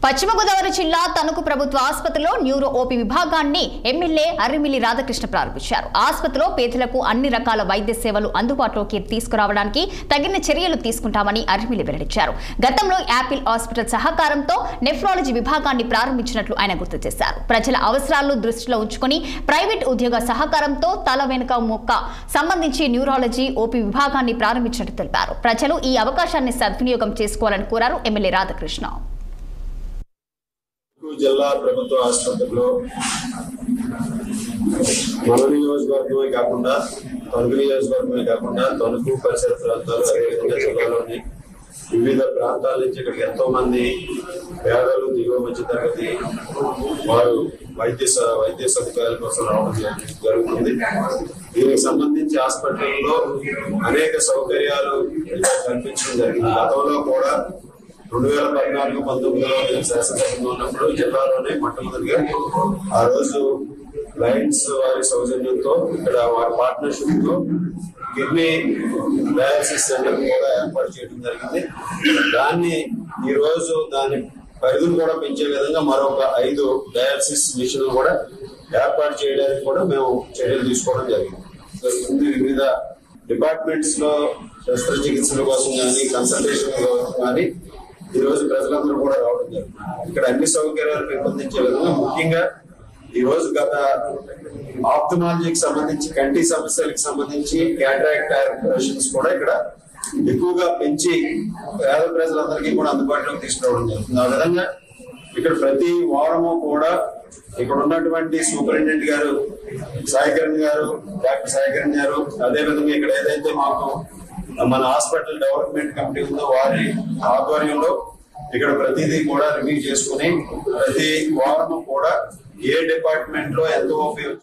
పశ్చిమ గోదావరి జిల్లా తణుకు ప్రభుత్వ ఆసుపత్రిలో న్యూరో ఓపీ విభాగాన్ని ఎమ్మెల్యే అర్రిమిల్లి రాధాకృష్ణ ప్రారంభించారు. ఆసుపత్రిలో పేదలకు అన్ని రకాల వైద్య సేవలు అందుబాటులోకి తీసుకురావడానికి తగిన చర్యలు తీసుకుంటామని అర్రిమిల్లి వెల్లడించారు. గతంలో యాపిల్ హాస్పిటల్ సహకారంతో నెఫ్రాలజీ విభాగాన్ని ప్రారంభించినట్లు ఆయన గుర్తు చేశారు. ప్రజల అవసరాలను దృష్టిలో ఉంచుకుని ప్రైవేట్ ఉద్యోగ సహకారంతో తల వెనుక ముక్క సంబంధించి న్యూరాలజీ ఓపీ విభాగాన్ని ప్రారంభించినట్లు తెలిపారు. ప్రజలు ఈ అవకాశాన్ని సద్వినియోగం చేసుకోవాలని కోరారు ఎమ్మెల్యే రాధాకృష్ణ. జిల్లా ప్రభుత్వ ఆసుపత్రిలో మన నియోజకవర్గమే కాకుండా తణుకు నియోజకవర్గమే కాకుండా తణుకు పరిసర ప్రాంతాలు అదేవిధంగా జిల్లాలోని వివిధ ప్రాంతాల నుంచి ఇక్కడికి ఎంతో మంది పేదలు దిగువ మధ్య తరగతి వారు వైద్య సదుపాయాల కోసం రావడం జరుగుతుంది. దీనికి సంబంధించి హాస్పిటల్లో అనేక సౌకర్యాలు కల్పించడం జరిగింది. గతంలో కూడా 2014-19లో శాసనసభలో ఉన్నప్పుడు జిల్లాలోనే మొట్టమొదటిగా ఆ రోజు లయన్స్ వారి సౌజన్యంతో ఇక్కడ వారి పార్ట్నర్షిప్ తో కిడ్నీ డయాలసిస్ సెంటర్ కూడా ఏర్పాటు చేయడం జరిగింది. దాన్ని ఈ రోజు దాని పరిధిని కూడా పెంచే విధంగా మరొక 5 డయాలసిస్ మిషన్లు కూడా ఏర్పాటు చేయడానికి కూడా మేము చర్యలు తీసుకోవడం జరిగింది. వివిధ డిపార్ట్మెంట్స్ లో శస్త్రచికిత్సల కోసం కానీ కన్సల్టేషన్ కోసం కానీ ఈ రోజు ప్రజలందరూ కూడా రావడం జరుగుతుంది. ఇక్కడ అన్ని సౌకర్యాలు పెంపొందించే విధంగా ముఖ్యంగా ఈ రోజు గత ఆప్థమాలజీకి సంబంధించి కంటి సమస్యలకు సంబంధించి క్యాటరాక్ట్ ఆపరేషన్స్ కూడా ఇక్కడ ఎక్కువగా పెంచి పేద ప్రజలందరికీ కూడా అందుబాటులోకి తీసుకురావడం జరుగుతుంది. ఆ విధంగా ఇక్కడ ప్రతి వారము కూడా ఇక్కడ ఉన్నటువంటి సూపరింటెండెంట్ గారు సాయికరణ్ గారు, డాక్టర్ సాయికరణ్ గారు, అదేవిధంగా ఇక్కడ ఏదైతే మాకు మన హాస్పిటల్ డెవలప్మెంట్ కమిటీ ఉందో వారి ఆధ్వర్యంలో ఇక్కడ ప్రతిదీ కూడా రివ్యూ చేసుకుని ప్రతి వారము కూడా ఏ డిపార్ట్మెంట్ లో ఎంతో ఉపయోగం